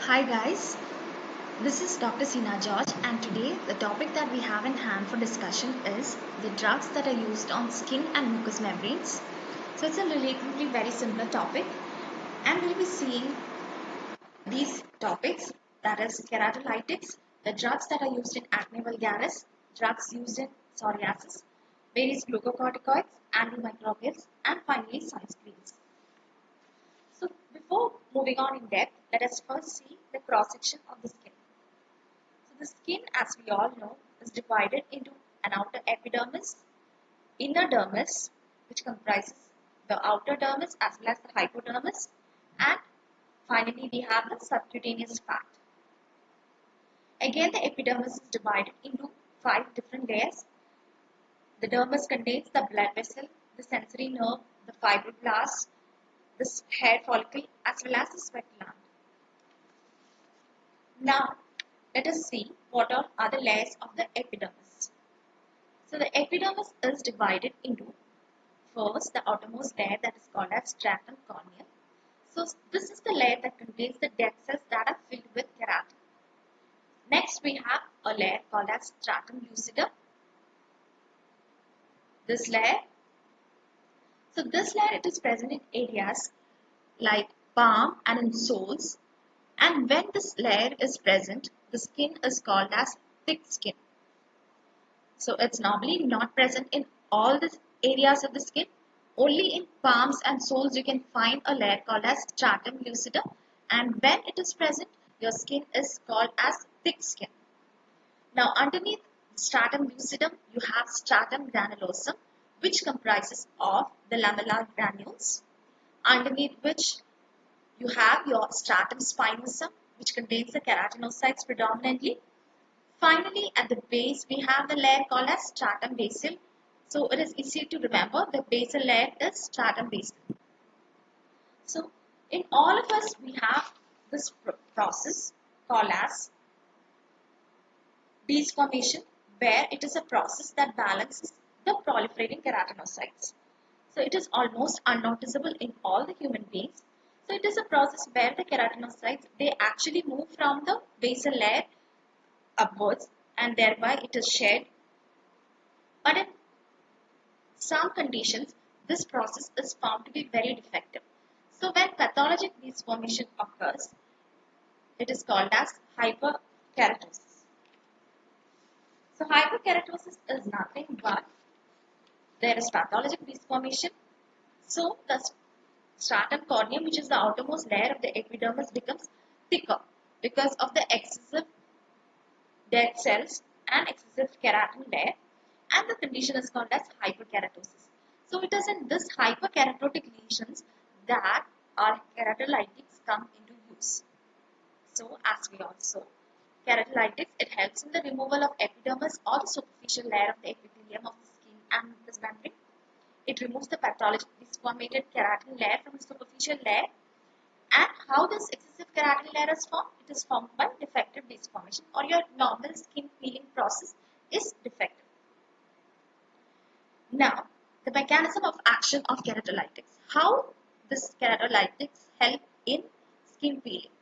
Hi guys, this is Dr. Sina George, and today the topic that we have in hand for discussion is the drugs that are used on skin and mucous membranes. So it's a relatively very similar topic, and we'll be seeing these topics, that is keratolytics, the drugs that are used in acne vulgaris, drugs used in psoriasis, various glucocorticoids, antimicrobials, and finally sunscreens. So before moving on in depth, let us first see the cross section of the skin. So the skin, as we all know, is divided into an outer epidermis, inner dermis, which comprises the outer dermis as well as the hypodermis, and finally we have the subcutaneous fat. Again, the epidermis is divided into 5 different layers. The dermis contains the blood vessel, the sensory nerve, the fibroblast, the hair follicle, as well as the sweat gland. Now, let us see what are the layers of the epidermis. So the epidermis is divided into first the outermost layer that is called as stratum corneum. So this is the layer that contains the dead cells that are filled with keratin. Next we have a layer called as stratum lucidum. This layer, it is present in areas like palm and in soles, and when this layer is present, the skin is called as thick skin. So it's normally not present in all the areas of the skin. Only in palms and soles you can find a layer called as stratum lucidum, and when it is present, your skin is called as thick skin. Now underneath stratum lucidum, you have stratum granulosum, which comprises of the lamellar granules, underneath which you have your stratum spinosum, which contains the keratinocytes predominantly. Finally, at the base, we have the layer called as stratum basal. So it is easy to remember, the basal layer is stratum basal. So in all of us, we have this process called as bead formation, where it is a process that balances the proliferating keratinocytes. So it is almost unnoticeable in all the human beings. So it is a process where the keratinocytes, they actually move from the basal layer upwards, and thereby it is shed. But in some conditions, this process is found to be very defective. So when pathologic bead formation occurs, it is called as hyperkeratosis. So hyperkeratosis is nothing but there is pathologic bead formation. So the stratum corneum, which is the outermost layer of the epidermis, becomes thicker because of the excessive dead cells and excessive keratin layer, and the condition is called as hyperkeratosis. So it is in this hyperkeratotic lesions that our keratolytics come into use. So as we all saw, keratolytics, it helps in the removal of epidermis or the superficial layer of the epithelium of the skin and mucous membrane. It removes the pathologically formated keratin layer from the superficial layer. And how this excessive keratin layer is formed? It is formed by defective bead formation, or your normal skin peeling process is defective. Now, the mechanism of action of keratolytics. How this keratolytics help in skin peeling?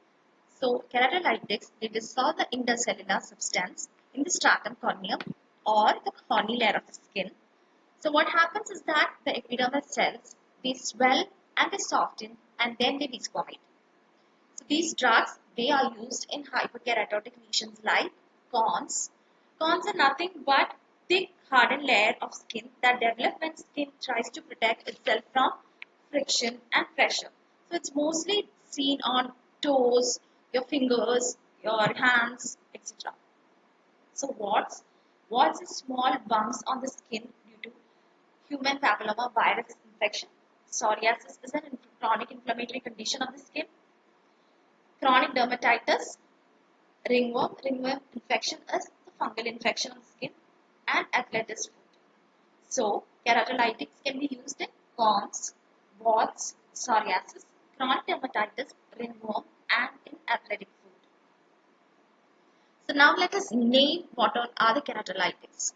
So, keratolytics, they dissolve the intercellular substance in the stratum corneum or the horny layer of the skin. So, what happens is that the epidermal cells, they swell and they soften and then they desquamate. So, these drugs, they are used in hyperkeratotic lesions like corns. Corns are nothing but thick hardened layer of skin that develop when skin tries to protect itself from friction and pressure. So it's mostly seen on toes, your fingers, your hands, etc. So warts is small bumps on the skin due to human papilloma virus infection. Psoriasis is a chronic inflammatory condition of the skin. Chronic dermatitis, ringworm. Ringworm infection is the fungal infection of the skin, and athlete's foot. So, keratolytics can be used in corns, warts, psoriasis, chronic dermatitis, ringworm, and in athletic foot. So, now let us name what all are the keratolytics.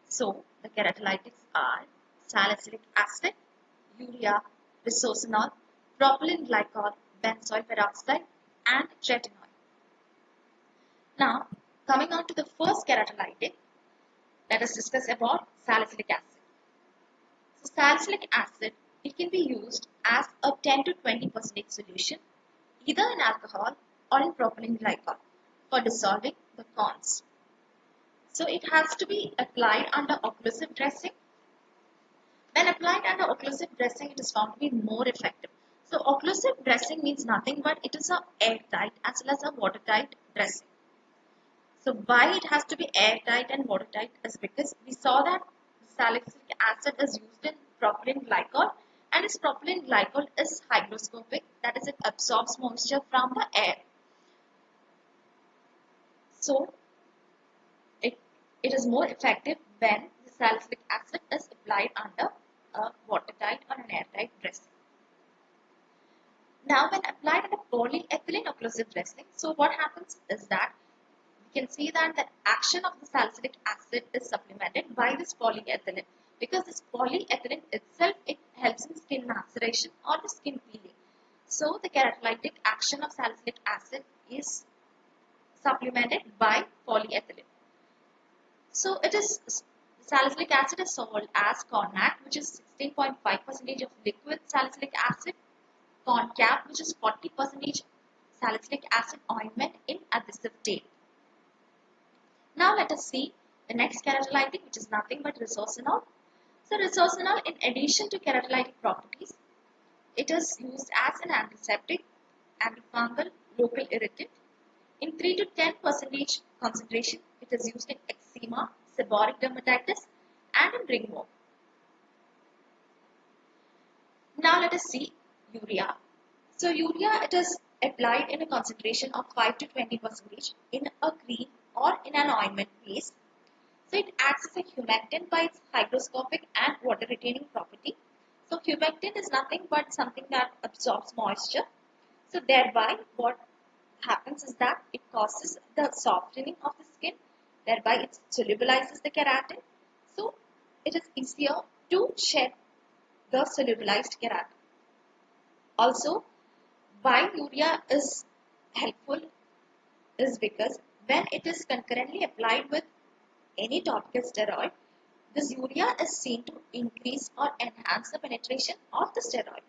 So, the keratolytics are salicylic acid, urea, bisocenol, propylene glycol, benzoyl peroxide, and retinol. Now, coming on to the first keratolytic, let us discuss about salicylic acid. So, salicylic acid, it can be used as a 10 to 20% solution, either in alcohol or in propylene glycol, for dissolving the corns. So, it has to be applied under occlusive dressing. When applied under occlusive dressing, it is found to be more effective. So, occlusive dressing means nothing but it is a airtight as well as a watertight dressing. So why it has to be airtight and watertight is because we saw that salicylic acid is used in propylene glycol, and this propylene glycol is hygroscopic, that is, it absorbs moisture from the air. So it is more effective when the salicylic acid is applied under a watertight or an airtight dressing. Now when applied under polyethylene occlusive dressing, so what happens is that we can see that the action of the salicylic acid is supplemented by this polyethylene, because this polyethylene itself, it helps in skin maceration or the skin peeling. So the keratolytic action of salicylic acid is supplemented by polyethylene. So it is, salicylic acid is sold as Cornac, which is 16.5% of liquid salicylic acid, Concap, which is 40% salicylic acid ointment in adhesive tape. Now let us see the next keratolytic, which is nothing but resorcinol. So resorcinol, in addition to keratolytic properties, it is used as an antiseptic, antifungal, local irritant. In 3 to 10% concentration, it is used in eczema, seborrheic dermatitis, and in ringworm. Now let us see urea. So urea, it is applied in a concentration of 5 to 20% in a cream or in an ointment paste. So it acts as a humectant by its hygroscopic and water retaining property. So humectant is nothing but something that absorbs moisture. So thereby what happens is that it causes the softening of the skin. Thereby it solubilizes the keratin. So it is easier to shed the solubilized keratin. Also, why urea is helpful is because when it is concurrently applied with any topical steroid, this urea is seen to increase or enhance the penetration of the steroid.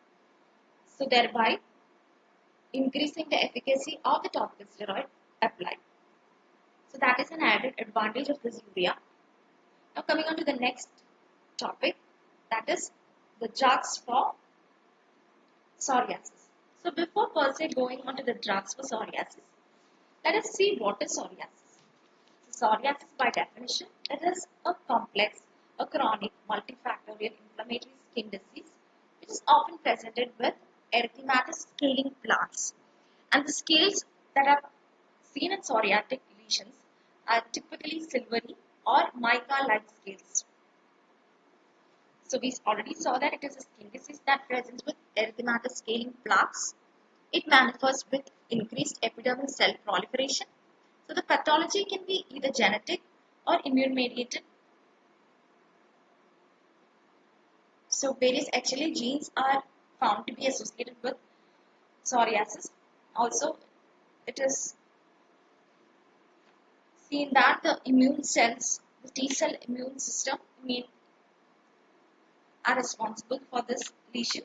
So thereby increasing the efficacy of the topical steroid applied. So that is an added advantage of this urea. Now coming on to the next topic, that is the drugs for psoriasis. So before per se going on to the drugs for psoriasis, let us see what is psoriasis. Psoriasis, by definition, it is a complex, a chronic, multifactorial inflammatory skin disease which is often presented with erythematous scaling plaques. And the scales that are seen in psoriatic lesions are typically silvery or mica-like scales. So we already saw that it is a skin disease that presents with erythematous scaling plaques. It manifests with increased epidermal cell proliferation. So the pathology can be either genetic or immune mediated. So various actually genes are found to be associated with psoriasis. Also, it is seen that the immune cells, the T cell immune system, are responsible for this lesion.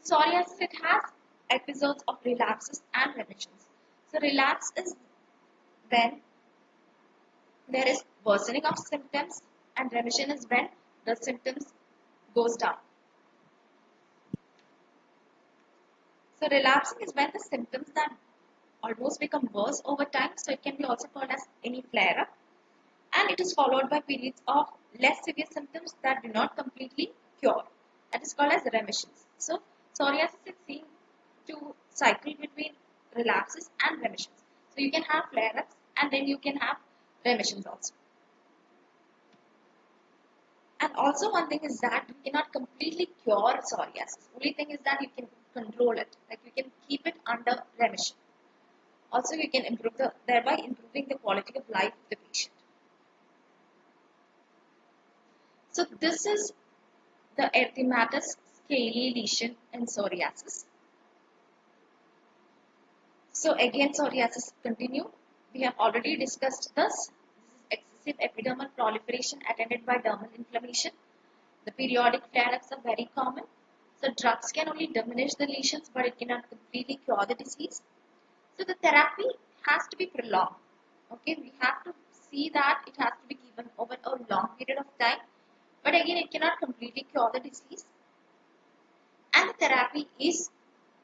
So psoriasis, it has episodes of relapses and remissions. So relapse is when there is worsening of symptoms, and remission is when the symptoms goes down. So relapsing is when the symptoms that almost become worse over time. So it can be also called as any flare up, and it is followed by periods of less severe symptoms that do not completely cure. That is called as remissions. So psoriasis is seen to cycle between relapses and remissions. So you can have flare ups and then you can have remissions also. And also one thing is that you cannot completely cure psoriasis. Only thing is that you can control it. Like you can keep it under remission. Also you can improve thereby improving the quality of life of the patient. So this is the erythematous scaly lesion in psoriasis. So again psoriasis continue. We have already discussed this. This is excessive epidermal proliferation attended by dermal inflammation. The periodic flare-ups are very common. So drugs can only diminish the lesions, but it cannot completely cure the disease. So the therapy has to be prolonged. Okay, we have to see that it has to be given over a long period of time. But again, it cannot completely cure the disease. And the therapy is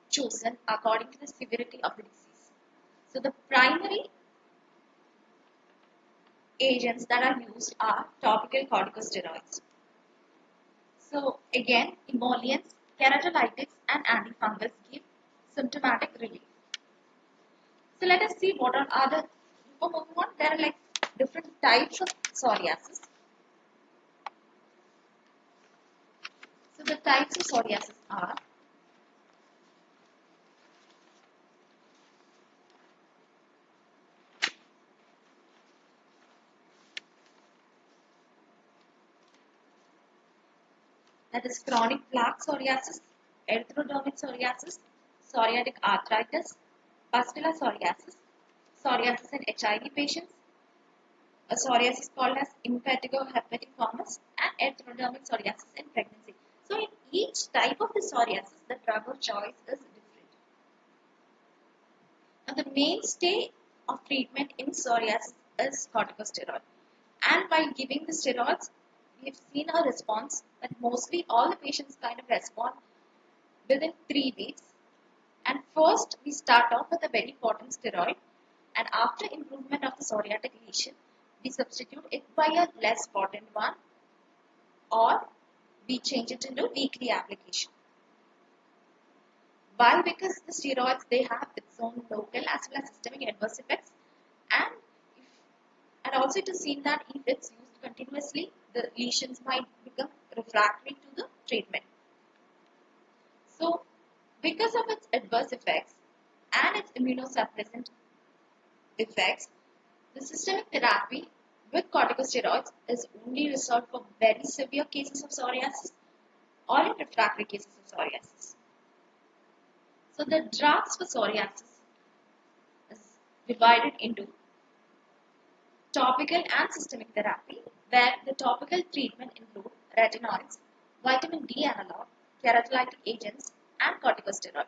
chosen according to the severity of the disease. So the primary agents that are used are topical corticosteroids. So again, emollients, keratolytics and antifungals give symptomatic relief. So let us see what are the, before moving on, there are like different types of psoriasis. So the types of psoriasis are that is chronic plaque psoriasis, erythrodermal psoriasis, psoriatic arthritis, pustular psoriasis, psoriasis in HIV patients, a psoriasis called as impetigo herpetiformis, and erythrodermal psoriasis in pregnancy. So in each type of the psoriasis, the drug of choice is different. Now the mainstay of treatment in psoriasis is corticosteroid. And by giving the steroids, we have seen a response that mostly all the patients kind of respond within 3 weeks. And first, we start off with a very potent steroid, and after improvement of the psoriatic lesion, we substitute it by a less potent one, or we change it into weekly application. Why? Because the steroids, they have its own local as well as systemic adverse effects, and also it is seen that if it's used continuously, the lesions might become refractory to the treatment. So, because of its adverse effects and its immunosuppressant effects, the systemic therapy with corticosteroids is only reserved for very severe cases of psoriasis or in refractory cases of psoriasis. So the drugs for psoriasis is divided into topical and systemic therapy, where the topical treatment include retinoids, vitamin D analog, keratolytic agents, and corticosteroid.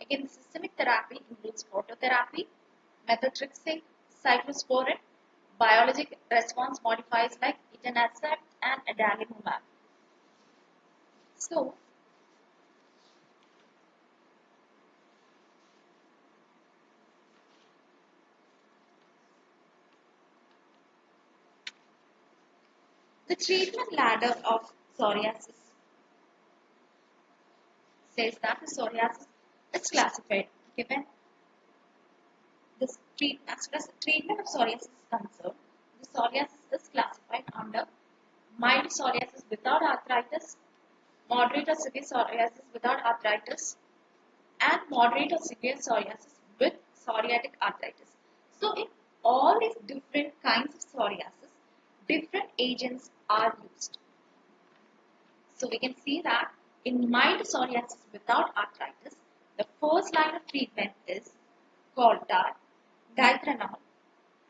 Again, the systemic therapy includes phototherapy, methotrexate, cyclosporin, biologic response modifiers like etanercept and adalimumab. So, the treatment ladder of psoriasis says that the psoriasis is classified given this as far as the treatment of psoriasis is concerned. The psoriasis is classified under mild psoriasis without arthritis, moderate or severe psoriasis without arthritis, and moderate or severe psoriasis with psoriatic arthritis. So in all these different kinds of psoriasis, different agents are used. So we can see that in mild psoriasis without arthritis, the first line of treatment is Coldar, Diphenol,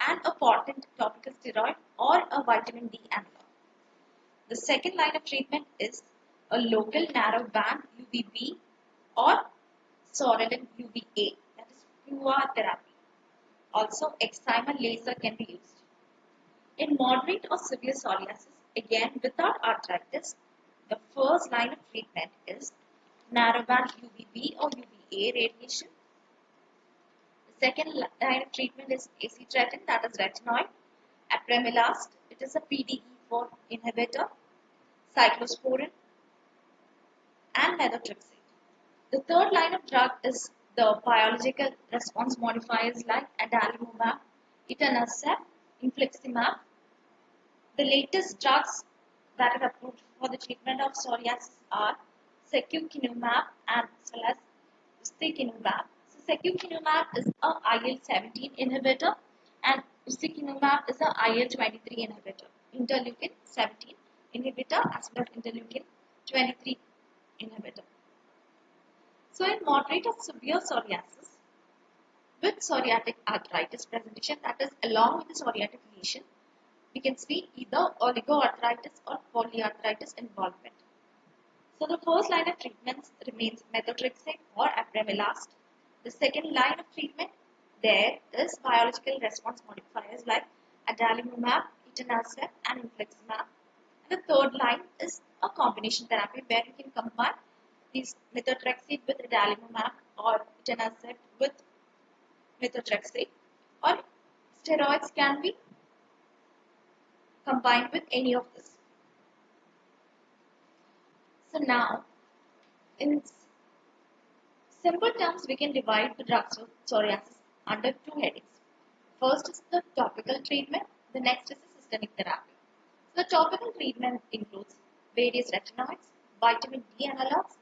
and a potent topical steroid or a vitamin D analog. The second line of treatment is a local narrow band UVB or Sorelin UVA, that is PUA therapy. Also, excimer laser can be used. In moderate or severe psoriasis, again without arthritis, the first line of treatment is narrowband UVB or UVA radiation. The second line of treatment is acitretin, that is retinoid. Apremilast, it is a PDE4 inhibitor. Cyclosporin and methotrexate. The third line of drug is the biological response modifiers like adalimumab, etanercept, infliximab. The latest drugs that are approved for the treatment of psoriasis are secukinumab and as well as ustekinumab. So secukinumab is a IL-17 inhibitor and ustekinumab is a IL-23 inhibitor, interleukin 17 inhibitor as well as interleukin 23 inhibitor. So in moderate or severe psoriasis with psoriatic arthritis presentation, that is along with the psoriatic lesion, we can see either oligoarthritis or polyarthritis involvement. So the first line of treatment remains methotrexate or apremilast. The second line of treatment there is biological response modifiers like adalimumab, etanercept and infliximab. And the third line is a combination therapy where you can combine these methotrexate with adalimumab or etanercept with methotrexate, or steroids can be combined with any of this. So now, in simple terms, we can divide the drugs of psoriasis under two headings. First is the topical treatment, the next is the systemic therapy. So the topical treatment includes various retinoids, vitamin D analogs,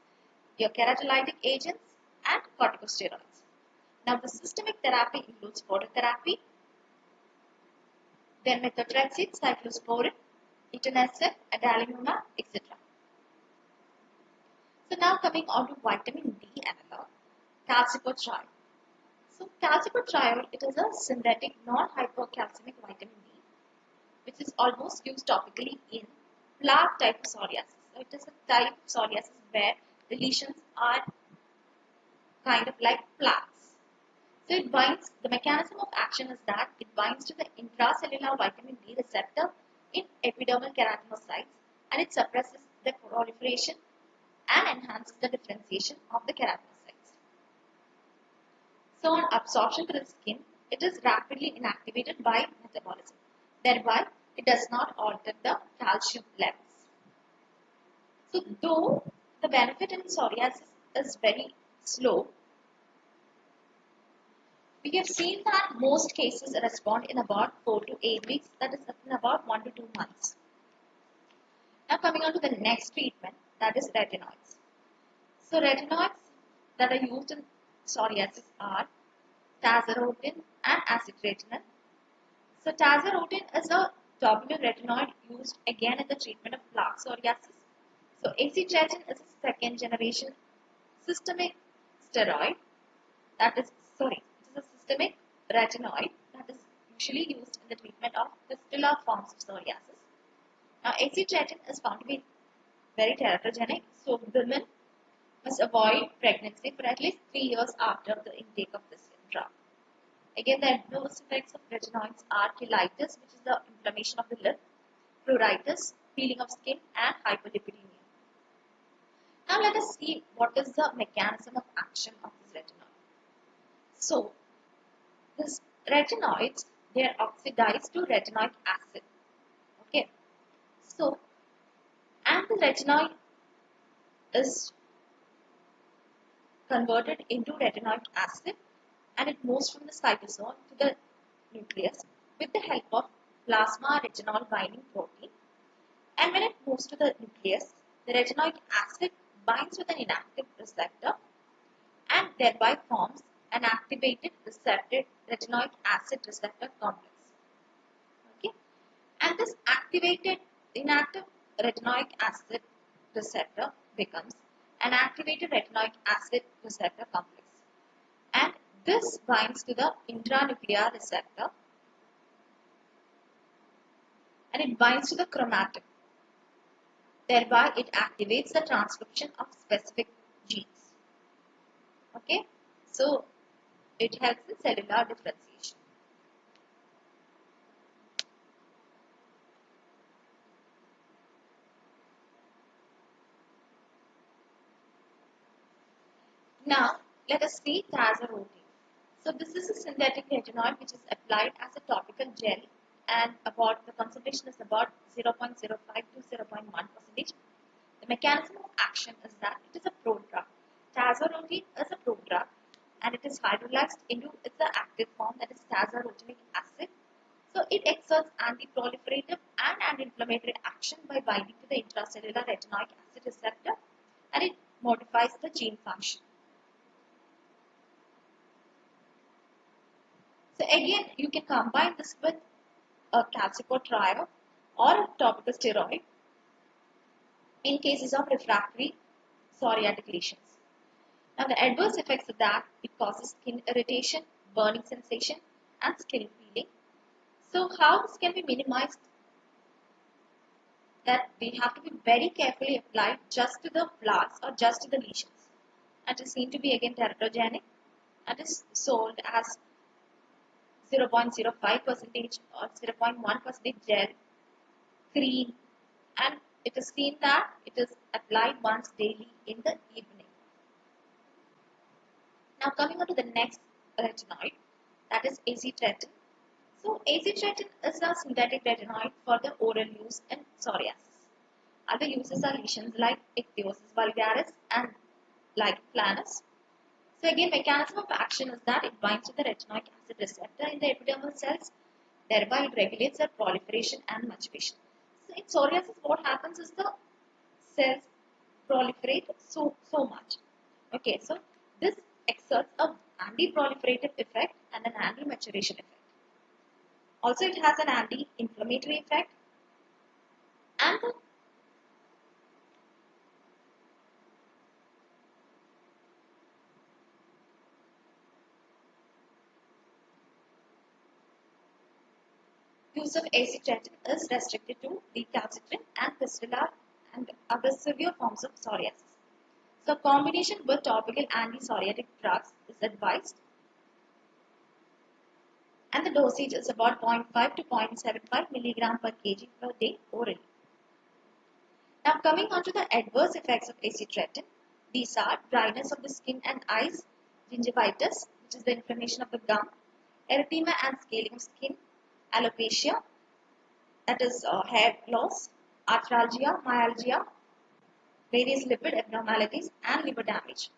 your keratolytic agents, and corticosteroids. Now the systemic therapy includes phototherapy, then methotrexate, cyclosporin, etanercept, adalimumab, etc. So now coming on to vitamin D analog, calcipotriol. So calcipotriol, it is a synthetic non-hypercalcemic vitamin D, which is almost used topically in plaque type of psoriasis. So it is a type of psoriasis where the lesions are kind of like plaques. So it binds, the mechanism of action is that it binds to the intracellular vitamin D receptor in epidermal keratinocytes, and it suppresses the proliferation and enhances the differentiation of the keratinocytes. So on absorption to the skin, it is rapidly inactivated by metabolism. Thereby, it does not alter the calcium levels. So though the benefit in psoriasis is very slow, we have seen that most cases respond in about 4 to 8 weeks, that is in about 1 to 2 months. Now coming on to the next treatment, that is retinoids. So retinoids that are used in psoriasis are tazarotene and acitretinol. So tazarotene is a topical retinoid used again in the treatment of plaque psoriasis. So acitretin is a second generation systemic steroid, that is, it is a systemic retinoid that is usually used in the treatment of fistular forms of psoriasis. Now acitretin is found to be very teratogenic, so women must avoid pregnancy for at least 3 years after the intake of this drug. Again, the adverse effects of retinoids are cheilitis, which is the inflammation of the lip, pruritus, peeling of skin, and hyperlipidemia. Now let us see what is the mechanism of action of this retinoid. So, these retinoids, they are oxidized to retinoic acid. Okay. So, and the retinoid is converted into retinoic acid, and it moves from the cytosol to the nucleus with the help of plasma retinol binding protein. And when it moves to the nucleus, the retinoic acid binds with an inactive receptor and thereby forms an activated receptor retinoic acid receptor complex. Okay, and this activated inactive retinoic acid receptor becomes an activated retinoic acid receptor complex, and this binds to the intranuclear receptor and it binds to the chromatin. Thereby, it activates the transcription of specific genes. Okay, so it helps in cellular differentiation. Now, let us see tazarotene. So this is a synthetic retinoid which is applied as a topical gel, and about the concentration is about 0.05 to 0.1%. The mechanism of action is that it is a prodrug. Tazarotene is a prodrug and it is hydrolyzed into its active form, that is tazarotenic acid. So it exerts anti-proliferative and anti-inflammatory action by binding to the intracellular retinoic acid receptor, and it modifies the gene function. So again, you can combine this with a calcipotriol or a topical steroid in cases of refractory psoriatic lesions. Now the adverse effects of that, it causes skin irritation, burning sensation, and skin peeling. So how this can be minimized? That we have to be very carefully applied just to the flowers or just to the lesions. It is seen to be again teratogenic. It is sold as 0.05 percentage or 0.1 percentage gel, cream, and it is seen that it is applied once daily in the evening. Now coming on to the next retinoid, that is acetretin. So acetretin is a synthetic retinoid for the oral use in psoriasis. Other uses are lesions like ichthyosis vulgaris and lichen planus. So again, mechanism of action is that it binds to the retinoic acid receptor in the epidermal cells, thereby it regulates their proliferation and maturation. So in psoriasis, what happens is the cells proliferate so much. Okay, so this exerts a anti-proliferative effect and an anti-maturation effect. Also, it has an anti-inflammatory effect and the use of acetretin is restricted to recalcitrant and fistular and other severe forms of psoriasis. So, combination with topical anti-psoriatic drugs is advised, and the dosage is about 0.5 to 0.75 milligram per kg per day orally. Now, coming on to the adverse effects of acetretin, these are dryness of the skin and eyes, gingivitis, which is the inflammation of the gum, erythema and scaling of skin, alopecia, that is hair loss, arthralgia, myalgia, various lipid abnormalities, and liver damage.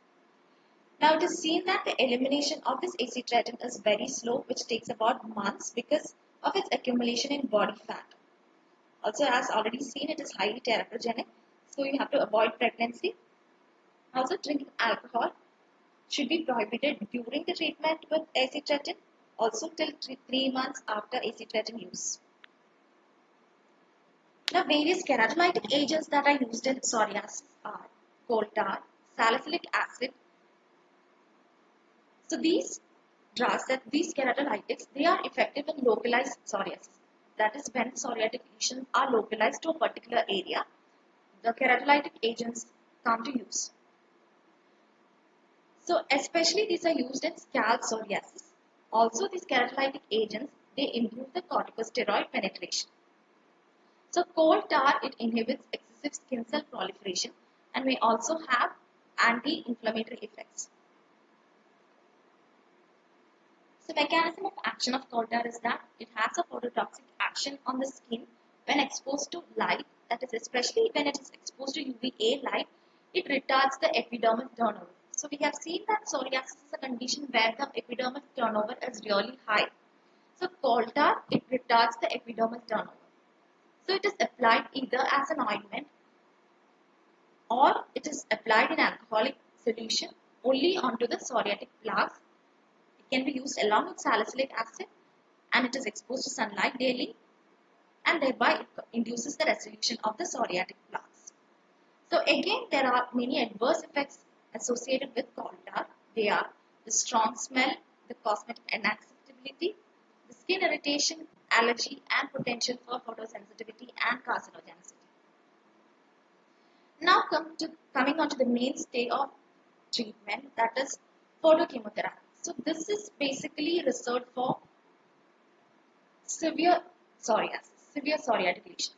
Now it is seen that the elimination of this acetretin is very slow, which takes about months because of its accumulation in body fat. Also, as already seen, it is highly teratogenic, so you have to avoid pregnancy. Also, drinking alcohol should be prohibited during the treatment with acetretin, also till 3 months after acetretin use. Now, various keratolytic agents that are used in psoriasis are coal tar, salicylic acid. So these drugs, these keratolytics, they are effective in localized psoriasis. That is when psoriatic lesions are localized to a particular area, the keratolytic agents come to use. So especially these are used in scalp psoriasis. Also these keratolytic agents, they improve the corticosteroid penetration. So coal tar, it inhibits excessive skin cell proliferation and may also have anti-inflammatory effects. So mechanism of action of coal tar is that it has a phototoxic action on the skin when exposed to light, that is especially when it is exposed to UVA light, it retards the epidermal turnover. So we have seen that psoriasis is a condition where the epidermal turnover is really high. So coal tar, it retards the epidermal turnover. So it is applied either as an ointment or it is applied in alcoholic solution only onto the psoriatic plaques. It can be used along with salicylic acid and it is exposed to sunlight daily and thereby it induces the resolution of the psoriatic plaques. So again, there are many adverse effects associated with coal tar. They are the strong smell, the cosmetic inacceptability, the skin irritation, allergy and potential for photosensitivity and carcinogenicity. Now coming on to the mainstay of treatment, that is photochemotherapy. So this is basically reserved for severe psoriatic lesions.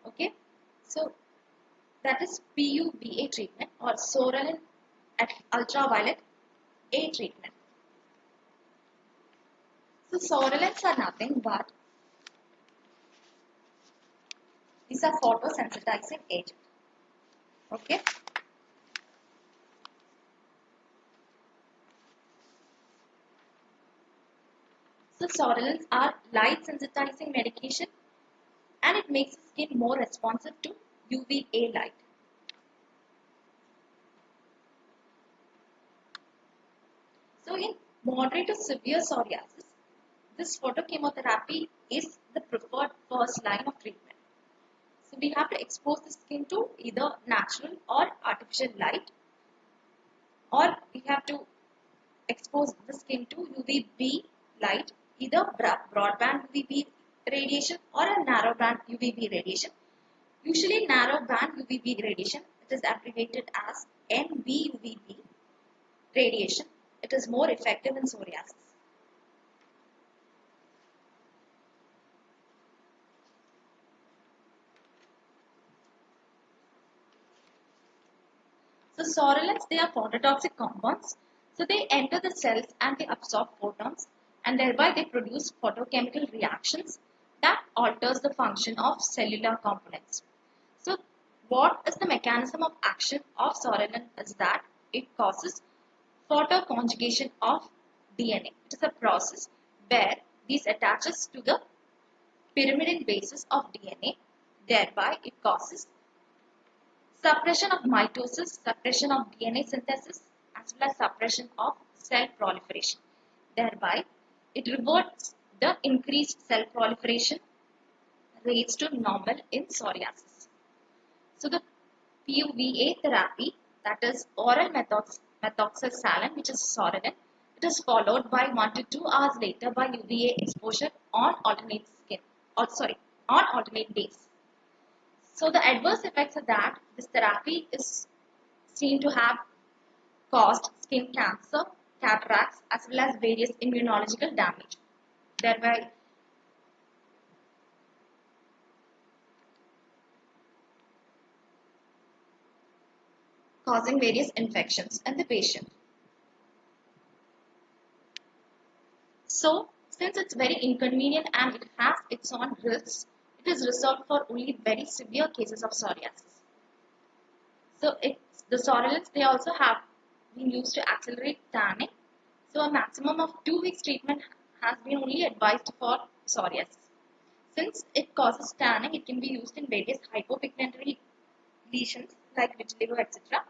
Okay, so that is PUVA treatment or psoralen at ultraviolet A treatment. So psoralens are nothing but these are photosensitizing agent. Okay. So psoralens are light sensitizing medication and it makes the skin more responsive to UVA light. So in moderate to severe psoriasis, this photochemotherapy is the preferred first line of treatment. So we have to expose the skin to either natural or artificial light, or we have to expose the skin to UVB light, either broadband UVB radiation or a narrowband UVB radiation. Usually narrowband UVB radiation, it is abbreviated as NBUVB radiation. It is more effective in psoriasis. So psoralen, they are phototoxic compounds. So they enter the cells and they absorb photons, and thereby they produce photochemical reactions that alters the function of cellular components. So what is the mechanism of action of psoralen is that it causes photoconjugation of DNA. It is a process where these attaches to the pyrimidine bases of DNA, thereby it causes suppression of mitosis, suppression of DNA synthesis, as well as suppression of cell proliferation. Thereby, it reverts the increased cell proliferation rates to normal in psoriasis. So, the PUVA therapy, that is oral methoxysaline, which is psoralen, it is followed by 1 to 2 hours later by UVA exposure on alternate on alternate days. So the adverse effects of that, this therapy is seen to have caused skin cancer, cataracts, as well as various immunological damage, thereby causing various infections in the patient. So, since it's very inconvenient and it has its own risks, it is reserved for only very severe cases of psoriasis. So, the psoralens, they also have been used to accelerate tanning. So, a maximum of 2 weeks treatment has been only advised for psoriasis. Since it causes tanning, it can be used in various hypopigmentary lesions like vitiligo, etc.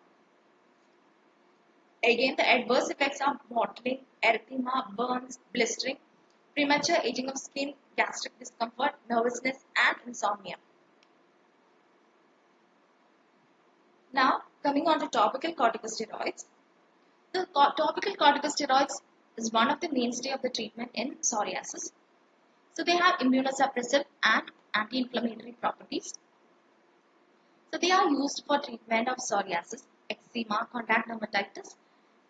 Again, the adverse effects are mottling, erythema, burns, blistering, premature aging of skin, gastric discomfort, nervousness, and insomnia. Now, coming on to topical corticosteroids. The topical corticosteroids is one of the mainstay of the treatment in psoriasis. So, they have immunosuppressive and anti-inflammatory properties. So, they are used for treatment of psoriasis, eczema, contact dermatitis,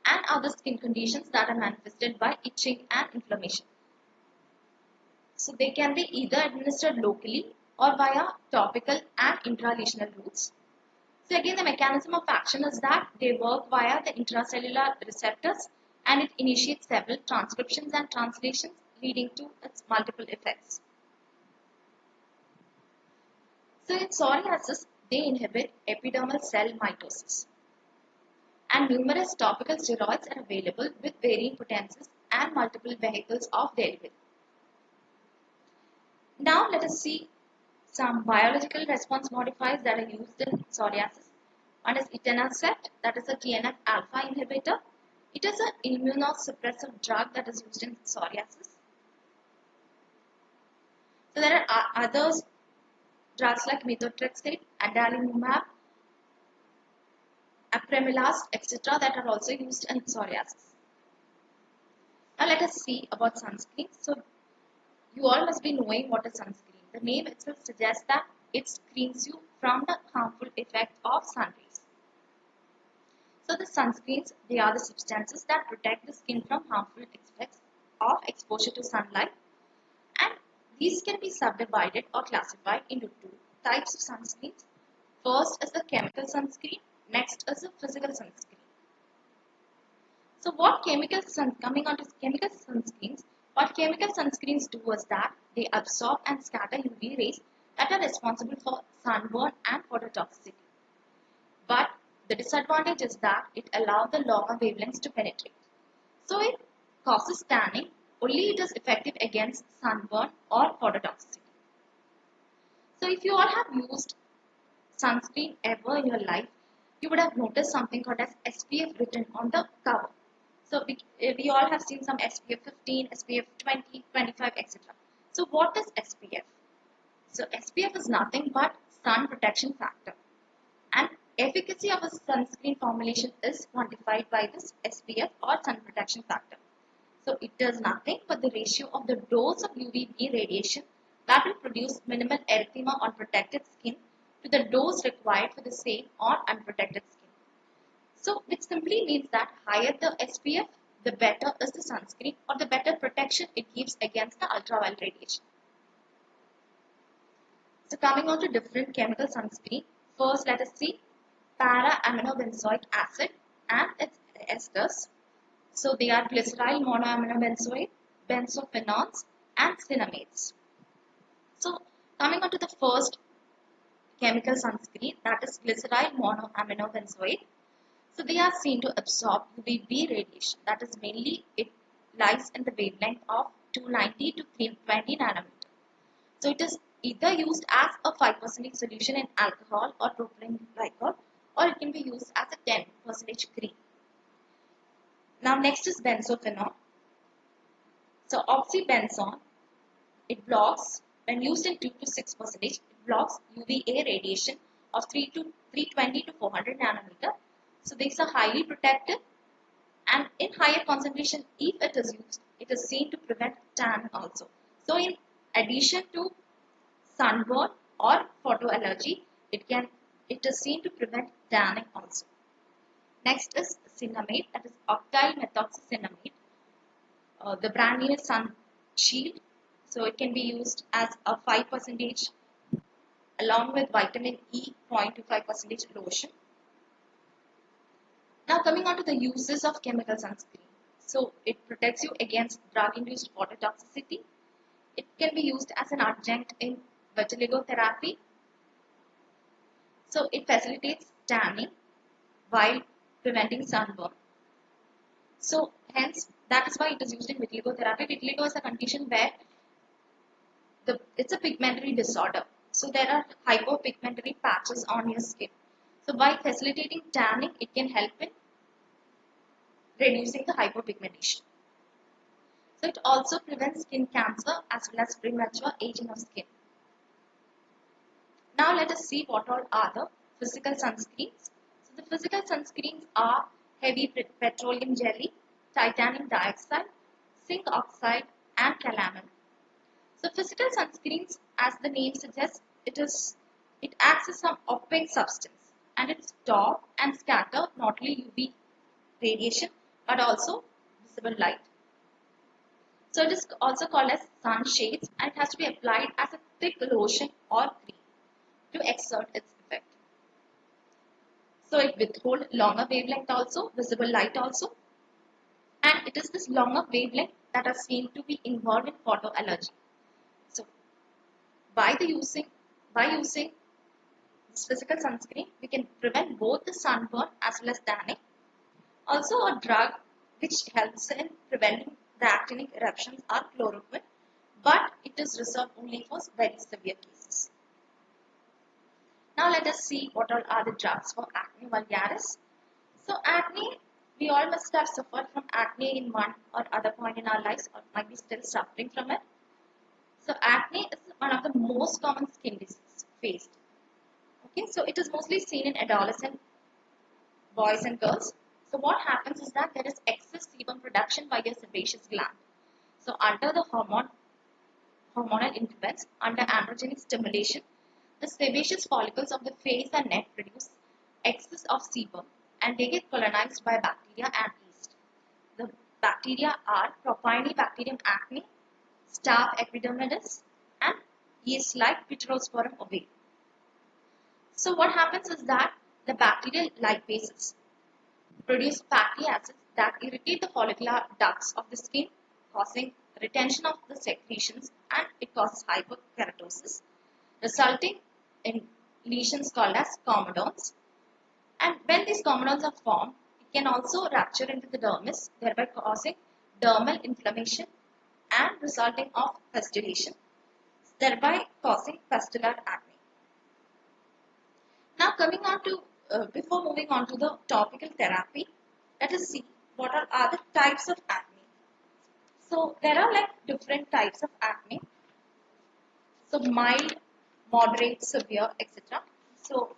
and other skin conditions that are manifested by itching and inflammation. So they can be either administered locally or via topical and intralesional routes. So again, the mechanism of action is that they work via the intracellular receptors and it initiates several transcriptions and translations leading to its multiple effects. So in psoriasis, they inhibit epidermal cell mitosis. And numerous topical steroids are available with varying potencies and multiple vehicles of delivery. Now let us see some biological response modifiers that are used in psoriasis. One is etanercept, that is a TNF alpha inhibitor. It is an immunosuppressive drug that is used in psoriasis. So there are others, drugs like methotrexate, adalimumab, apremilast, etc. that are also used in psoriasis. Now let us see about sunscreen. So you all must be knowing what is sunscreen. The name itself suggests that it screens you from the harmful effect of sun rays. So the sunscreens, they are the substances that protect the skin from harmful effects of exposure to sunlight, and these can be subdivided or classified into two types of sunscreens. First is the chemical sunscreen, next is the physical sunscreen. So coming on to chemical sunscreens, what chemical sunscreens do is that they absorb and scatter UV rays that are responsible for sunburn and phototoxicity. But the disadvantage is that it allows the longer wavelengths to penetrate. So it causes tanning, only it is effective against sunburn or phototoxicity. So if you all have used sunscreen ever in your life, you would have noticed something called as SPF written on the cover. So we all have seen some SPF 15, SPF 20, 25, etc. So what is SPF? So SPF is nothing but sun protection factor. And Efficacy of a sunscreen formulation is quantified by this SPF or sun protection factor. So it does nothing but the ratio of the dose of UVB radiation that will produce minimal erythema on protected skin to the dose required for the same on unprotected skin. So which simply means that higher the SPF, the better is the sunscreen or the better protection it gives against the ultraviolet radiation. So coming on to different chemical sunscreen, first let us see para-aminobenzoic acid and its esters. So they are glyceryl monoaminobenzoate, benzophenols and cinnamates. So coming on to the first chemical sunscreen, that is glyceryl monoaminobenzoate. So they are seen to absorb UVB radiation. That is mainly it lies in the wavelength of 290 to 320 nanometer. So it is either used as a 5% solution in alcohol or propylene glycol, or it can be used as a 10% cream. Now next is benzophenol. So oxybenzone, it blocks, when used in 2 to 6%, it blocks UVA radiation of 320 to 400 nanometer. So these are highly protective, and in higher concentration, if it is used, it is seen to prevent tan also. So in addition to sunburn or photoallergy, it is seen to prevent tanning also. Next is cinnamate, that is octyl methoxycinnamate. The brand name is Sun Shield. So it can be used as a 5% along with vitamin E 0.25% lotion. Now coming on to the uses of chemical sunscreen. So it protects you against drug-induced phototoxicity. It can be used as an adjunct in vitiligo therapy. So it facilitates tanning while preventing sunburn. So hence that is why it is used in vitiligo therapy. Vitiligo is a condition where it's a pigmentary disorder. So there are hypopigmentary patches on your skin. So by facilitating tanning, it can help in reducing the hypopigmentation. So it also prevents skin cancer as well as premature aging of skin. Now let us see what all are the physical sunscreens. So the physical sunscreens are heavy petroleum jelly, titanium dioxide, zinc oxide and calamine. So physical sunscreens, as the name suggests, it acts as some opaque substance and it stop and scatter not only UV radiation but also visible light. So it is also called as sunshades, and it has to be applied as a thick lotion or cream to exert its effect. So it withholds longer wavelength also, visible light also, and it is this longer wavelength that are seen to be involved in photoallergy. So by using this physical sunscreen, we can prevent both the sunburn as well as tanning. Also a drug which helps in preventing the actinic eruptions are chloroquine, but it is reserved only for very severe cases. Now let us see what all are the drugs for acne vulgaris. So acne, we all must have suffered from acne in one or other point in our lives, or might be still suffering from it. So acne is one of the most common skin diseases faced. Okay, so it is mostly seen in adolescent boys and girls. So what happens is that there is excess sebum production by your sebaceous gland. So under the hormonal interference, under androgenic stimulation, the sebaceous follicles of the face and neck produce excess of sebum and they get colonized by bacteria and yeast. The bacteria are Propionibacterium acne, Staph epidermidis and yeast like Pityrosporum ovale. So what happens is that the bacterial lipases produce fatty acids that irritate the follicular ducts of the skin, causing retention of the secretions, and it causes hyperkeratosis, resulting in lesions called as comedones. And when these comedones are formed, it can also rupture into the dermis, thereby causing dermal inflammation and resulting of festulation, thereby causing pustular acne. Now coming on to, before moving on to the topical therapy, let us see what are the types of acne. So there are like different types of acne. So mild, moderate, severe, etc. So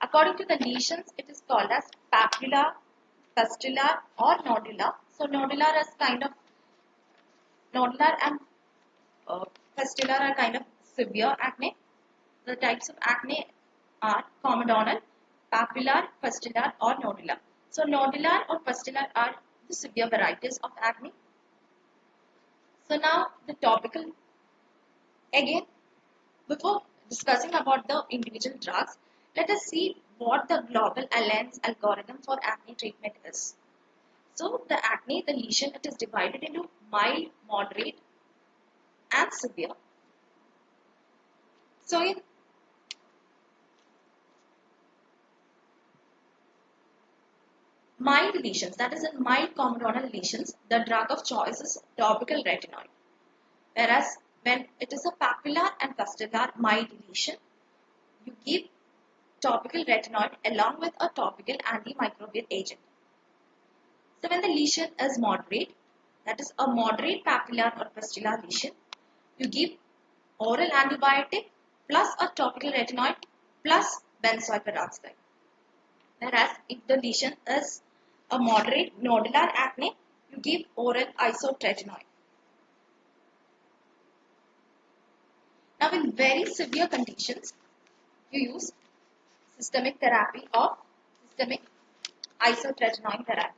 According to the lesions, it is called as papular, pustular or nodular. So nodular is kind of nodular and pustular are kind of severe acne. The types of acne are comedonal, papular, pustular or nodular. So nodular or pustular are the severe varieties of acne. So now the topical again. Before discussing about the individual drugs, let us see what the global alliance algorithm for acne treatment is. So the acne, the lesion, it is divided into mild, moderate and severe. So in mild lesions, that is in mild comedonal lesions, the drug of choice is topical retinoid. Whereas when it is a papular and pustular mild lesion, you give topical retinoid along with a topical antimicrobial agent. So when the lesion is moderate, that is a moderate papular or pustular lesion, you give oral antibiotic plus a topical retinoid plus benzoyl peroxide. Whereas if the lesion is a moderate nodular acne, you give oral isotretinoin. Now in very severe conditions, you use systemic therapy or systemic isotretinoin therapy.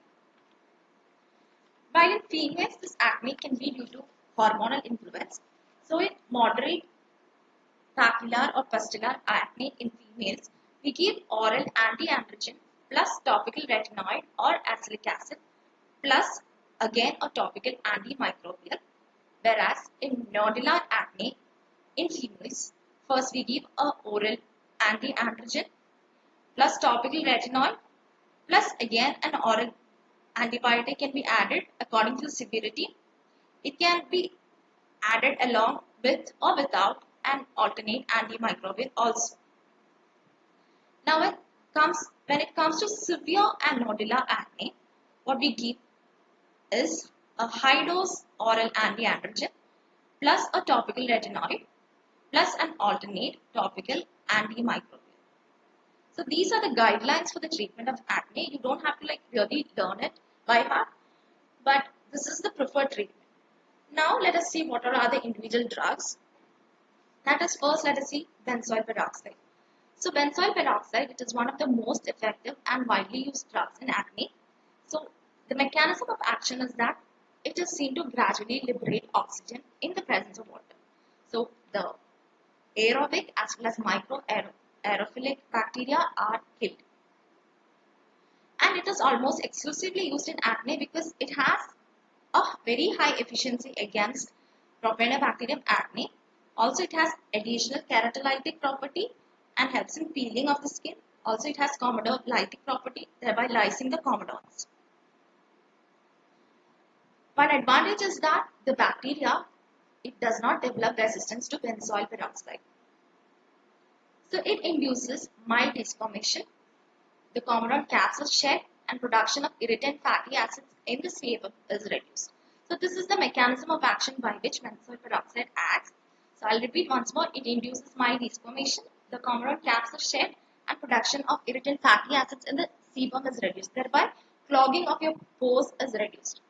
While in females, this acne can be due to hormonal influence. So in moderate papular or pustular acne in females, we give oral anti-androgen plus topical retinoid or acylic acid plus again a topical antimicrobial. Whereas in nodular acne in females, first we give a oral anti-androgen plus topical retinoid plus again an oral antibiotic can be added according to the severity. It can be added along with or without an alternate antimicrobial also. Now when it comes to severe and nodular acne, what we give is a high dose oral anti-androgen plus a topical retinoid plus an alternate topical antimicrobial. So these are the guidelines for the treatment of acne. You don't have to really learn it by heart, but this is the preferred treatment. Now let us see what are the individual drugs. That is, first let us see benzoyl peroxide. So benzoyl peroxide, it is one of the most effective and widely used drugs in acne. So the mechanism of action is that it is seen to gradually liberate oxygen in the presence of water. So the aerobic as well as microaerophilic bacteria are killed. And it is almost exclusively used in acne because it has a very high efficiency against Propionibacterium acne. Also, it has additional keratolytic property and helps in peeling of the skin. Also, it has comedolytic property, thereby lysing the comedones. One advantage is that the bacteria, it does not develop resistance to benzoyl peroxide. So, it induces mild desquamation. The comedone caps are shed and production of irritant fatty acids in the sebum is reduced. So this is the mechanism of action by which benzoyl peroxide acts. So I'll repeat once more. It induces mild desquamation. The comedone caps are shed and production of irritant fatty acids in the sebum is reduced. Thereby clogging of your pores is reduced.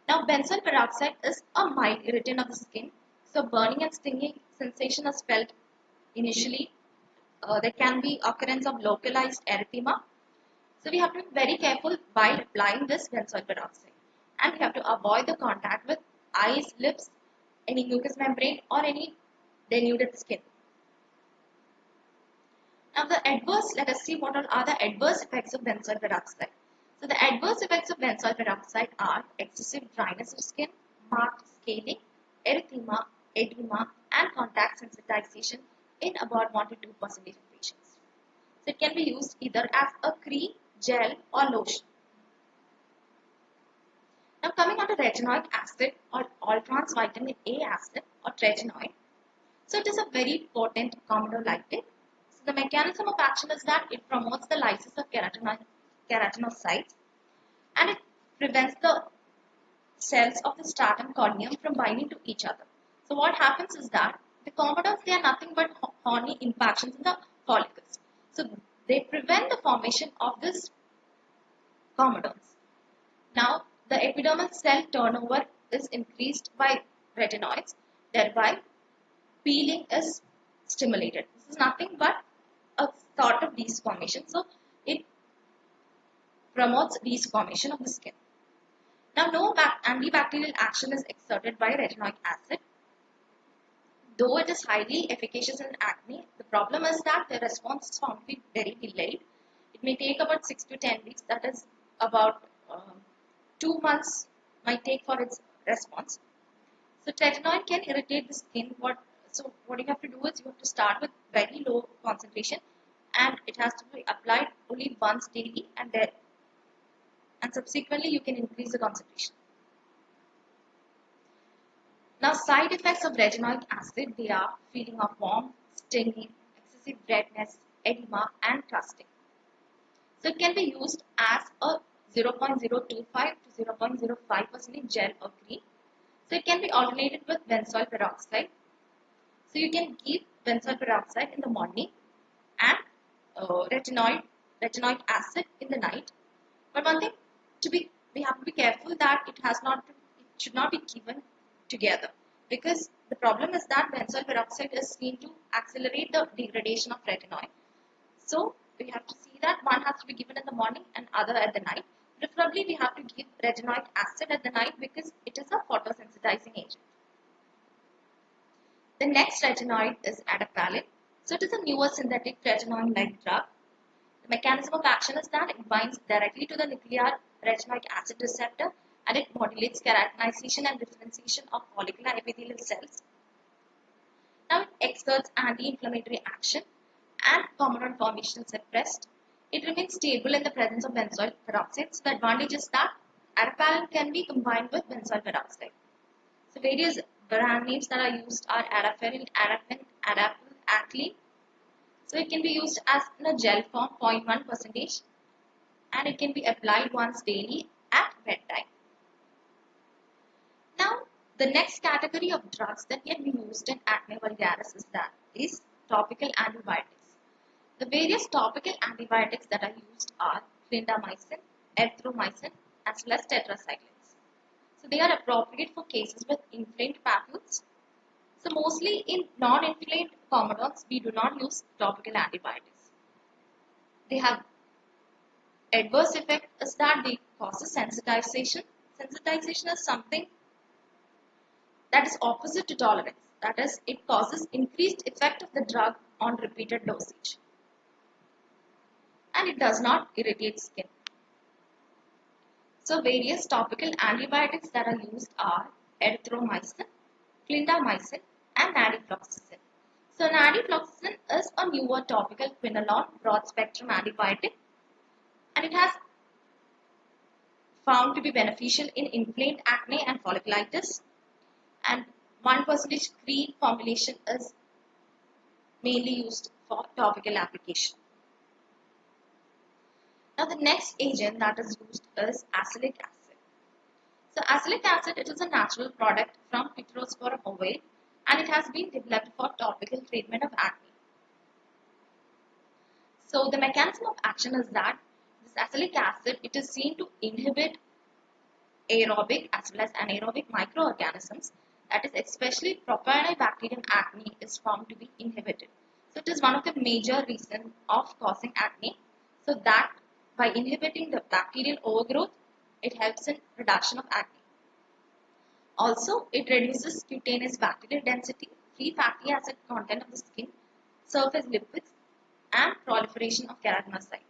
Now benzoyl peroxide is a mild irritant of the skin. So burning and stinging sensation is felt initially. There can be occurrence of localized erythema. So we have to be very careful while applying this benzoyl peroxide. And we have to avoid the contact with eyes, lips, any mucous membrane or any denuded skin. Now let us see what are the adverse effects of benzoyl peroxide. So the adverse effects of benzoyl peroxide are excessive dryness of skin, marked scaling, erythema, edema and contact sensitization in about 1 to 2% of patients. So it can be used either as a cream, gel or lotion. Now coming on to retinoic acid or all-trans vitamin A acid or tretinoid. So it is a very potent comedolytic. So the mechanism of action is that it promotes the lysis of keratinocytes and it prevents the cells of the stratum corneum from binding to each other. So what happens is that the comedones, they are nothing but horny impactions in the follicles. So they prevent the formation of this comedones. Now, the epidermal cell turnover is increased by retinoids, thereby peeling is stimulated. This is nothing but a sort of desquamation. So, it promotes desquamation of the skin. Now, no antibacterial action is exerted by retinoic acid. Though it is highly efficacious in acne, the problem is that the response is found to be very delayed. It may take about 6 to 10 weeks, that is about 2 months might take for its response. So tretinoin can irritate the skin. So what you have to do is you have to start with very low concentration and it has to be applied only once daily and subsequently you can increase the concentration. Now, side effects of retinoic acid, they are feeling of warmth, stinging, excessive redness, edema, and crusting. So, it can be used as a 0.025 to 0.05% gel or cream. So, it can be alternated with benzoyl peroxide. So, you can give benzoyl peroxide in the morning and retinoic acid in the night. But one thing we have to be careful that it should not be given together, because the problem is that benzoyl peroxide is seen to accelerate the degradation of retinoid. So we have to see that one has to be given in the morning and other at the night. Preferably we have to give retinoic acid at the night because it is a photosensitizing agent. The next retinoid is adapalene. So it is a newer synthetic retinoid-like drug. The mechanism of action is that it binds directly to the nuclear retinoic acid receptor and it modulates keratinization and differentiation of follicular epithelial cells. Now it exerts anti-inflammatory action and comedone formation is suppressed. It remains stable in the presence of benzoyl peroxide. So the advantage is that adapalene can be combined with benzoyl peroxide. So various brand names that are used are Adapalene, Adapin, Adapal, Aclene. So it can be used as in a gel form, 0.1%, and it can be applied once daily at bedtime. Now, the next category of drugs that can be used in acne vulgaris is topical antibiotics. The various topical antibiotics that are used are clindamycin, erythromycin, as well as tetracyclines. So they are appropriate for cases with inflamed papules. So mostly in non-inflamed comedones, we do not use topical antibiotics. They have adverse effect is that they cause sensitization. Sensitization is something that is opposite to tolerance. That is, it causes increased effect of the drug on repeated dosage. And it does not irritate skin. So various topical antibiotics that are used are erythromycin, clindamycin, and nadifloxacin. So nadifloxacin is a newer topical quinolone broad-spectrum antibiotic, and it has found to be beneficial in inflamed acne and folliculitis. And 1% cream formulation is mainly used for topical application. Now the next agent that is used is acylic acid. So acylic acid, it is a natural product from Pterospora ovale and it has been developed for topical treatment of acne. So the mechanism of action is that this acylic acid, it is seen to inhibit aerobic as well as anaerobic microorganisms, that is especially propionibacterium acne is found to be inhibited. So it is one of the major reasons of causing acne. So that by inhibiting the bacterial overgrowth, it helps in reduction of acne. Also, it reduces cutaneous bacterial density, free fatty acid content of the skin, surface lipids, and proliferation of keratinocytes.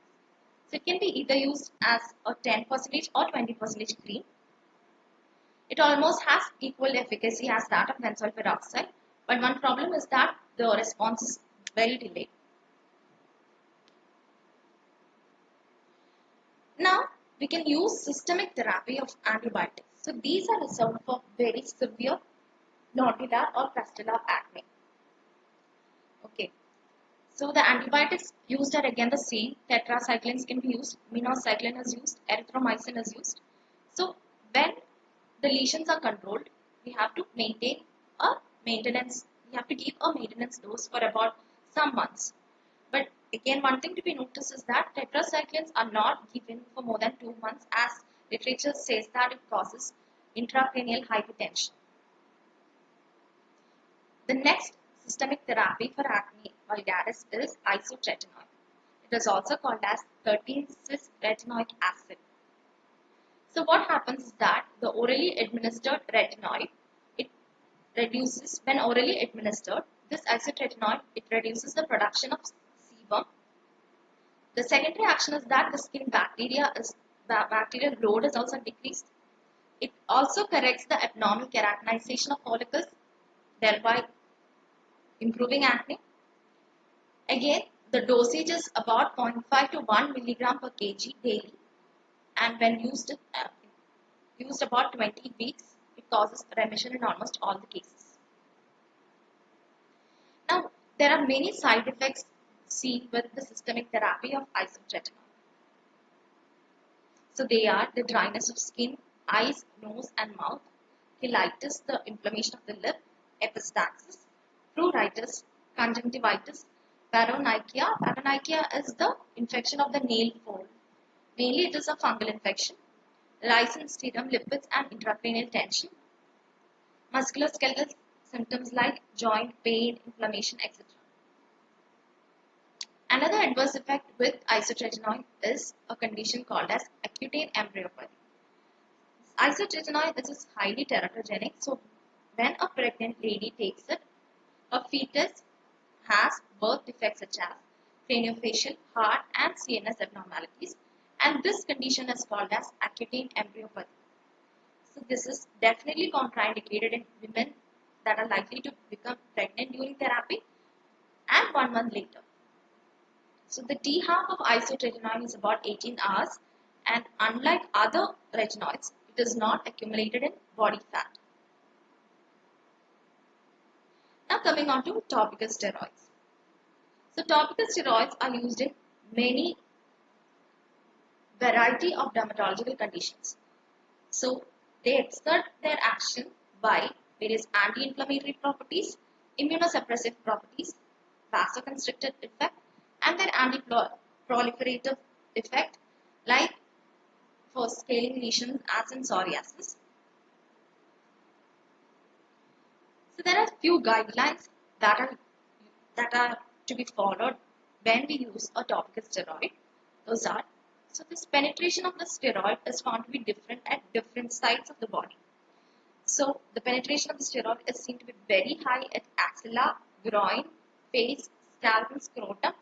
So it can be either used as a 10% or 20% cream. It almost has equal efficacy as that of benzoyl peroxide, but one problem is that the response is very delayed. Now, we can use systemic therapy of antibiotics. So these are reserved for very severe nodular or pustular acne. Okay. So the antibiotics used are again the same. Tetracyclines can be used, minocycline is used, erythromycin is used. So when the lesions are controlled, we have to maintain a maintenance. We have to give a maintenance dose for about some months. But Again, one thing to be noticed is that tetracyclines are not given for more than 2 months, as literature says that it causes intracranial hypertension. The next systemic therapy for acne vulgaris is isotretinoin. It is also called as 13-cis retinoic acid. So what happens is that the orally administered retinoid, it reduces, when orally administered, this isotretinoid, it reduces the production of sebum. The secondary action is that the skin bacterial load is also decreased. It also corrects the abnormal keratinization of follicles, thereby improving acne. Again, the dosage is about 0.5 to 1 milligram per kg daily, and when used about 20 weeks, it causes remission in almost all the cases. Now, there are many side effects seen with the systemic therapy of isotretinoin. So they are the dryness of skin, eyes, nose and mouth, cheilitis, the inflammation of the lip, epistaxis, pruritus, conjunctivitis, paronychia. Paronychia is the infection of the nail fold. Mainly it is a fungal infection. Lysin, serum, lipids and intracranial tension. Musculoskeletal symptoms like joint pain, inflammation, etc. Another adverse effect with isotretinoin is a condition called as acute embryopathy. Isotretinoin is highly teratogenic, so when a pregnant lady takes it, a fetus has birth defects such as craniofacial, heart and CNS abnormalities, and this condition is called as acute embryopathy. So this is definitely contraindicated in women that are likely to become pregnant during therapy and 1 month later. So the T half of isotretinoin is about 18 hours, and unlike other retinoids, it is not accumulated in body fat. Now coming on to topical steroids. So topical steroids are used in many variety of dermatological conditions. So they exert their action by various anti-inflammatory properties, immunosuppressive properties, vasoconstrictive effect, and their anti-proliferative effect, like for scaling lesions as in psoriasis. So there are few guidelines that are to be followed when we use a topical steroid. Those are, so this penetration of the steroid is found to be different at different sites of the body. So the penetration of the steroid is seen to be very high at axilla, groin, face, scalp and scrotum.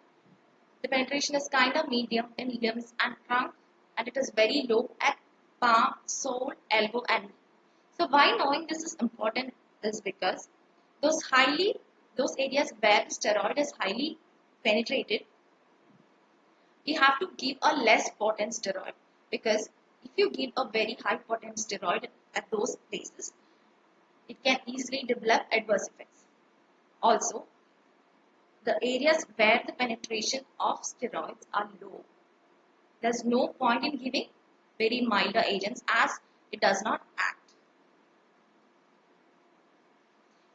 The penetration is kind of medium in limbs and trunk, and it is very low at palm, sole, elbow and knee. So why knowing this is important is because those areas where the steroid is highly penetrated, we have to give a less potent steroid, because if you give a very high potent steroid at those places, it can easily develop adverse effects. Also, the areas where the penetration of steroids are low, there's no point in giving very milder agents as it does not act.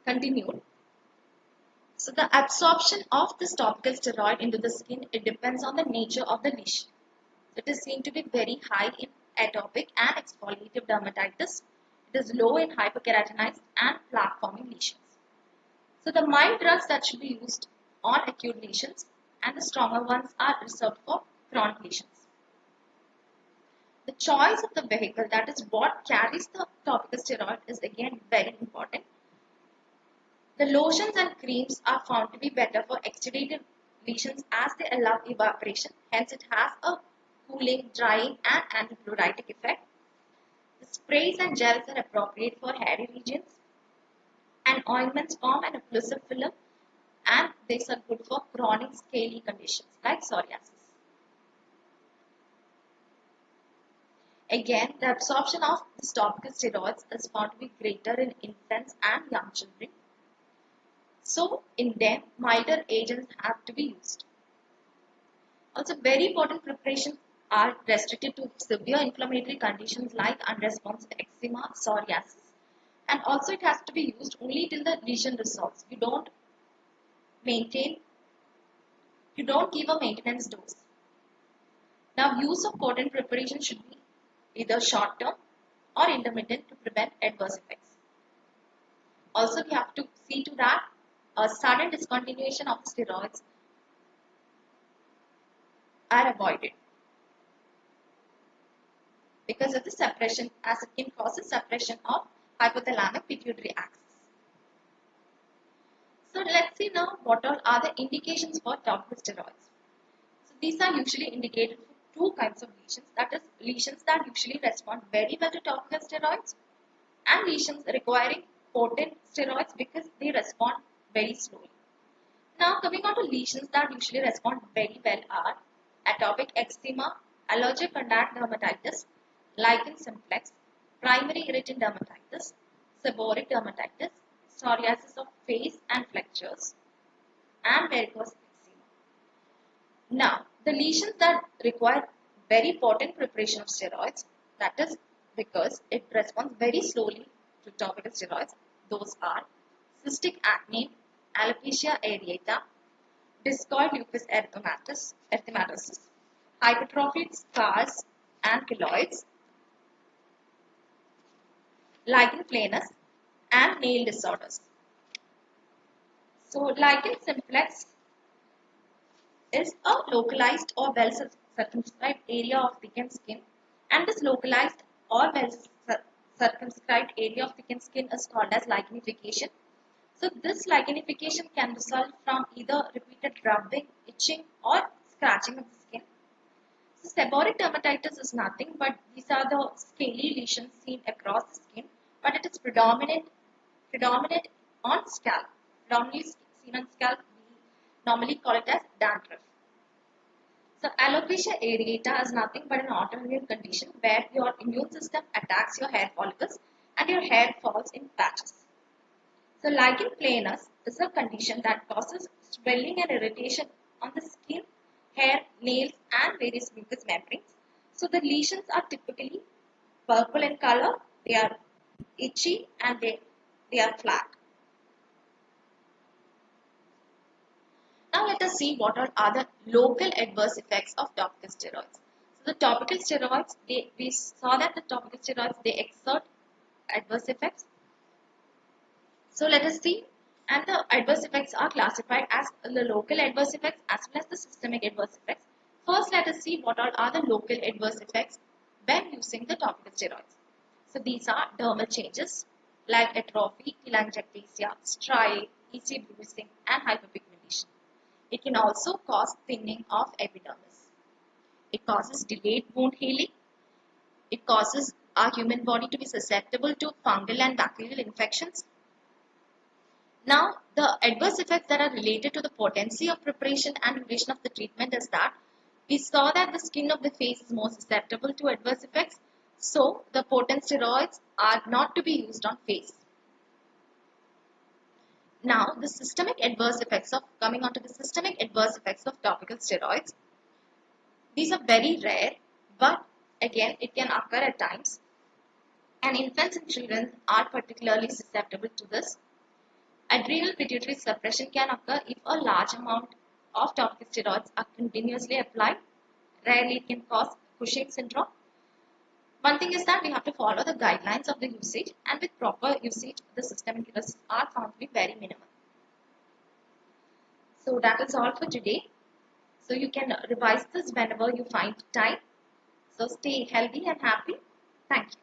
Continued. So the absorption of this topical steroid into the skin, it depends on the nature of the lesion. It is seen to be very high in atopic and exfoliative dermatitis. It is low in hyperkeratinized and plaque forming lesions. So the mild drugs that should be used on acute lesions, and the stronger ones are reserved for chronic lesions. The choice of the vehicle, that is what carries the topical steroid, is again very important. The lotions and creams are found to be better for exudative lesions as they allow evaporation. Hence, it has a cooling, drying and antipruritic effect. The sprays and gels are appropriate for hairy regions, and ointments form an occlusive film, and these are good for chronic scaly conditions like psoriasis. Again, the absorption of these topical steroids is found to be greater in infants and young children. So, in them, milder agents have to be used. Also, very important preparations are restricted to severe inflammatory conditions like unresponsive eczema, psoriasis, and also it has to be used only till the lesion resolves. You don't maintain You don't give a maintenance dose. Now, use of potent preparation should be either short term or intermittent to prevent adverse effects. Also, we have to see to that a sudden discontinuation of steroids are avoided because of the suppression, as it can cause a suppression of hypothalamic pituitary axis. So let's see now what all are the indications for topical steroids. So these are usually indicated for two kinds of lesions, that is lesions that usually respond very well to topical steroids and lesions requiring potent steroids because they respond very slowly. Now coming on to lesions that usually respond very well are atopic eczema, allergic contact dermatitis, lichen simplex, primary irritant dermatitis, seborrheic dermatitis, psoriasis of face and flexures, and varicose eczema. Now, the lesions that require very potent preparation of steroids, that is because it responds very slowly to topical steroids, those are cystic acne, alopecia areata, discoid lupus erythematosus, hypertrophied scars and keloids, lichen planus, and nail disorders. So, lichen simplex is a localized or well circumscribed area of thickened skin, and this localized or well circumscribed area of thickened skin is called as lichenification. So this lichenification can result from either repeated rubbing, itching, or scratching of the skin. So seborrheic dermatitis is nothing but these are the scaly lesions seen across the skin, but it is predominant on scalp. Predominantly seen on scalp, we normally call it as dandruff. So alopecia areata is nothing but an autoimmune condition where your immune system attacks your hair follicles and your hair falls in patches. So lichen planus is a condition that causes swelling and irritation on the skin, hair, nails and various mucous membranes. So the lesions are typically purple in color, they are itchy and they are flat. Now let us see what are the local adverse effects of topical steroids. So the topical steroids, we saw that the topical steroids, they exert adverse effects. So let us see, and the adverse effects are classified as the local adverse effects as well as the systemic adverse effects. First let us see what all are the local adverse effects when using the topical steroids. So these are dermal changes like atrophy, telangiectasia, striae, EC bruising and hyperpigmentation. It can also cause thinning of epidermis. It causes delayed wound healing. It causes our human body to be susceptible to fungal and bacterial infections. Now, the adverse effects that are related to the potency of preparation and duration of the treatment is that we saw that the skin of the face is more susceptible to adverse effects. So, the potent steroids are not to be used on face. Now, the systemic adverse effects of coming on to the systemic adverse effects of topical steroids. These are very rare, but again, it can occur at times. And infants and children are particularly susceptible to this. Adrenal pituitary suppression can occur if a large amount of topical steroids are continuously applied. Rarely it can cause Cushing's syndrome. One thing is that we have to follow the guidelines of the usage, and with proper usage, the systemic risks are found to be very minimal. So that is all for today. So you can revise this whenever you find time. So stay healthy and happy. Thank you.